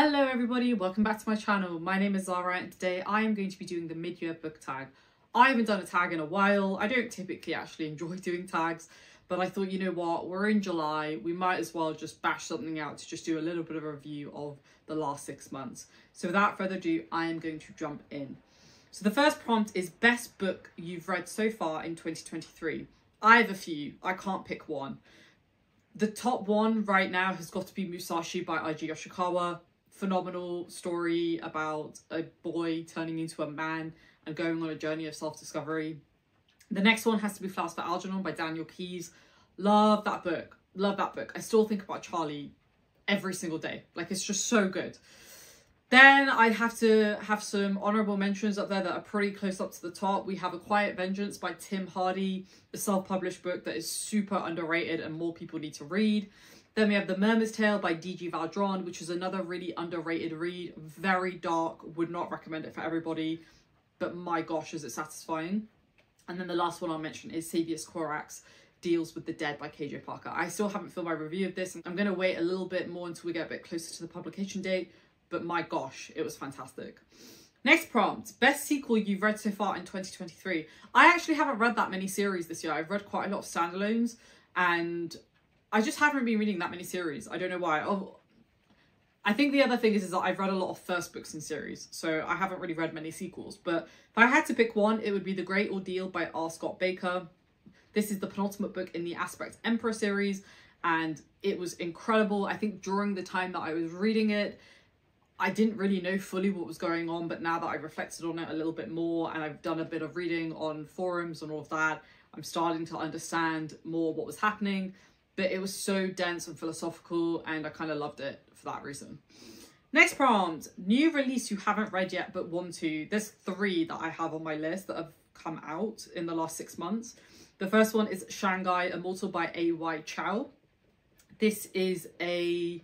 Hello everybody, welcome back to my channel. My name is Zara and today I am going to be doing the mid-year book tag. I haven't done a tag in a while. I don't typically actually enjoy doing tags, but I thought, you know what, we're in July, we might as well just bash something out to just do a little bit of a review of the last 6 months. So without further ado, I am going to jump in. So the first prompt is best book you've read so far in 2023. I have a few, I can't pick one. The top one right now has got to be Musashi by I.G. Yoshikawa. Phenomenal story about a boy turning into a man and going on a journey of self-discovery. The next one has to be Flowers for Algernon by Daniel Keyes. Love that book. Love that book. I still think about Charlie every single day. Like, it's just so good. Then I have to have some honourable mentions up there that are pretty close up to the top. We have A Quiet Vengeance by Tim Hardy, a self-published book that is super underrated and more people need to read. Then we have The Mermaid's Tale by D.G. Valdron, which is another really underrated read. Very dark, would not recommend it for everybody, but my gosh, is it satisfying. And then the last one I'll mention is Savius Corax Deals with the Dead by KJ Parker. I still haven't filmed my review of this. I'm going to wait a little bit more until we get a bit closer to the publication date, but my gosh, it was fantastic. Next prompt, best sequel you've read so far in 2023. I actually haven't read that many series this year. I've read quite a lot of standalones and I just haven't been reading that many series. I don't know why. Oh, I think the other thing is that I've read a lot of first books in series, so I haven't really read many sequels. But if I had to pick one, it would be The Great Ordeal by R. Scott Baker. This is the penultimate book in the Aspect Emperor series, and it was incredible. I think during the time that I was reading it, I didn't really know fully what was going on, but now that I've reflected on it a little bit more and I've done a bit of reading on forums and all of that, I'm starting to understand more what was happening. But it was so dense and philosophical and I kind of loved it for that reason. Next prompt, new release you haven't read yet but want to. There's 3 that I have on my list that have come out in the last 6 months. The first one is Shanghai Immortal by A.Y. Chow. This is a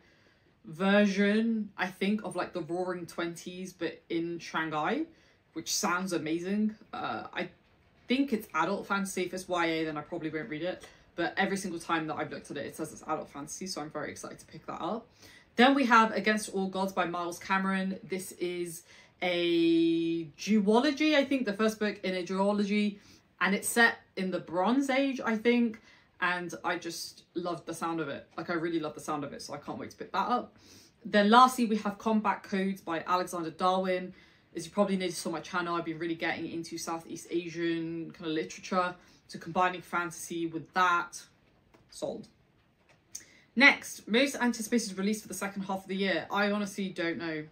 version, I think, of like the Roaring Twenties but in Shanghai, which sounds amazing. I think it's adult fantasy. If it's YA then I probably won't read it. But every single time that I've looked at it, it says it's adult fantasy, so I'm very excited to pick that up. Then we have Against All Gods by Miles Cameron. This is a duology, I think, the first book in a duology, and it's set in the Bronze Age, I think, and I just loved the sound of it. Like, I really love the sound of it, so I can't wait to pick that up. Then lastly, we have Combat Codes by Alexander Darwin. As you probably noticed on my channel, I've been really getting into Southeast Asian kind of literature. So combining fantasy with that, sold. Next, most anticipated release for the second half of the year. I honestly don't know.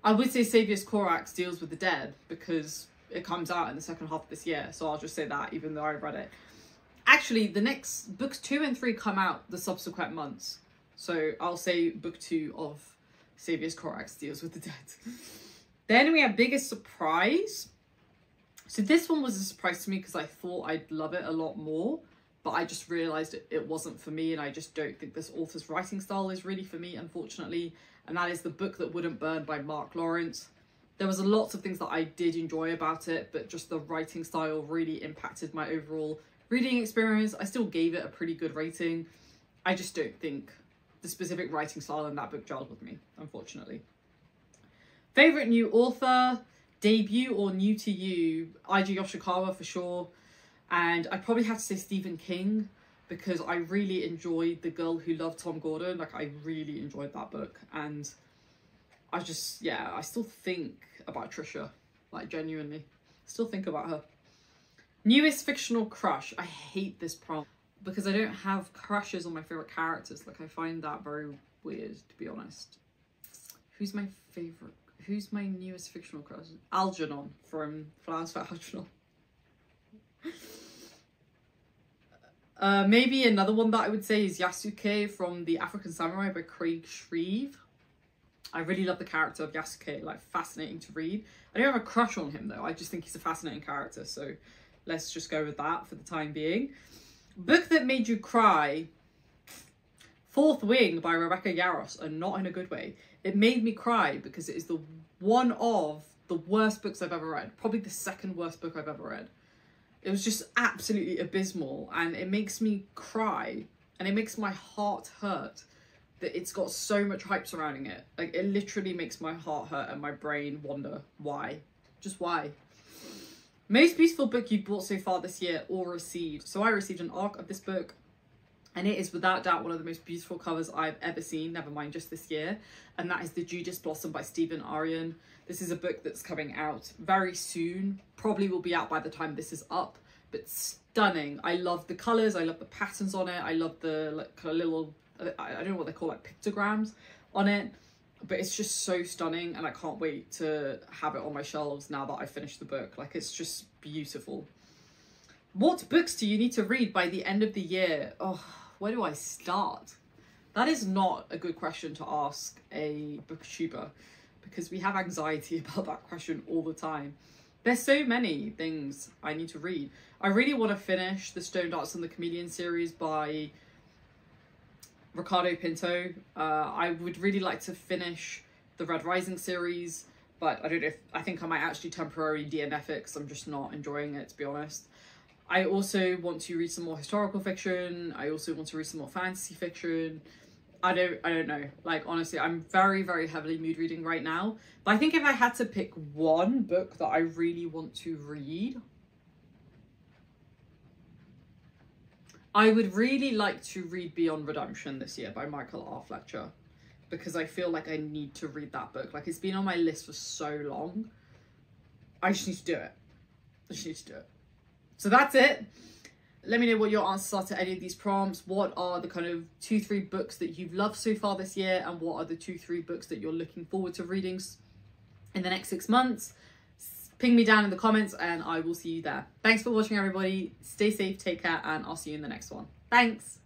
I would say Savius Corax Deals with the Dead because it comes out in the second half of this year. So I'll just say that even though I read it. Actually, the next books 2 and 3 come out the subsequent months. So I'll say book 2 of Savius Corax Deals with the Dead. Then we have Biggest Surprise. So this one was a surprise to me because I thought I'd love it a lot more, but I just realised it wasn't for me, and I just don't think this author's writing style is really for me, unfortunately. And that is The Book That Wouldn't Burn by Mark Lawrence. There was lots of things that I did enjoy about it, but just the writing style really impacted my overall reading experience. I still gave it a pretty good rating. I just don't think the specific writing style in that book gelled with me, unfortunately. Favourite new author? Debut or new to you, I.G. Yoshikawa for sure, and I'd probably have to say Stephen King because I really enjoyed The Girl Who Loved Tom Gordon. Like, I really enjoyed that book, and I just, yeah, I still think about Trisha, like, genuinely still think about her. Newest fictional crush. I hate this prompt because I don't have crushes on my favourite characters. Like, I find that very weird, to be honest. Who's my favourite? Who's my newest fictional crush? Algernon from Flowers for Algernon. Maybe another one that I would say is Yasuke from The African Samurai by Craig Shreve. I really love the character of Yasuke, like, fascinating to read. I don't have a crush on him though, I just think he's a fascinating character, so let's just go with that for the time being. Book that made you cry. Fourth Wing by Rebecca Yarros, and not in a good way. It made me cry because it is one of the worst books I've ever read. Probably the second worst book I've ever read. It was just absolutely abysmal and it makes me cry and it makes my heart hurt that it's got so much hype surrounding it. Like, it literally makes my heart hurt and my brain wonder why. Just why? Most beautiful book you've bought so far this year or received. So I received an ARC of this book, and it is without doubt one of the most beautiful covers I've ever seen, never mind just this year. And that is The Judas Blossom by Stephen Aryan. This is a book that's coming out very soon. Probably will be out by the time this is up, but stunning. I love the colours, I love the patterns on it, I love the like kind of little, I don't know what they call, like pictograms on it. But it's just so stunning, and I can't wait to have it on my shelves now that I've finished the book. Like, it's just beautiful. What books do you need to read by the end of the year? Oh, where do I start? That is not a good question to ask a booktuber, because we have anxiety about that question all the time. There's so many things I need to read. I really want to finish the Stone Dance and the Chameleon series by Ricardo Pinto. I would really like to finish the Red Rising series, but I don't know if, I think I might actually temporarily DNF it because I'm just not enjoying it, to be honest. I also want to read some more historical fiction. I also want to read some more fantasy fiction. I don't know. Like, honestly, I'm very, very heavily mood reading right now. But I think if I had to pick one book that I really want to read, I would really like to read Beyond Redemption this year by Michael R. Fletcher, because I feel like I need to read that book. Like, it's been on my list for so long. I just need to do it. I just need to do it. So that's it. Let me know what your answers are to any of these prompts. What are the kind of 2-3 books that you've loved so far this year, and what are the 2-3 books that you're looking forward to reading in the next 6 months? Ping me down in the comments and I will see you there. Thanks for watching, everybody. Stay safe, take care, and I'll see you in the next one. Thanks.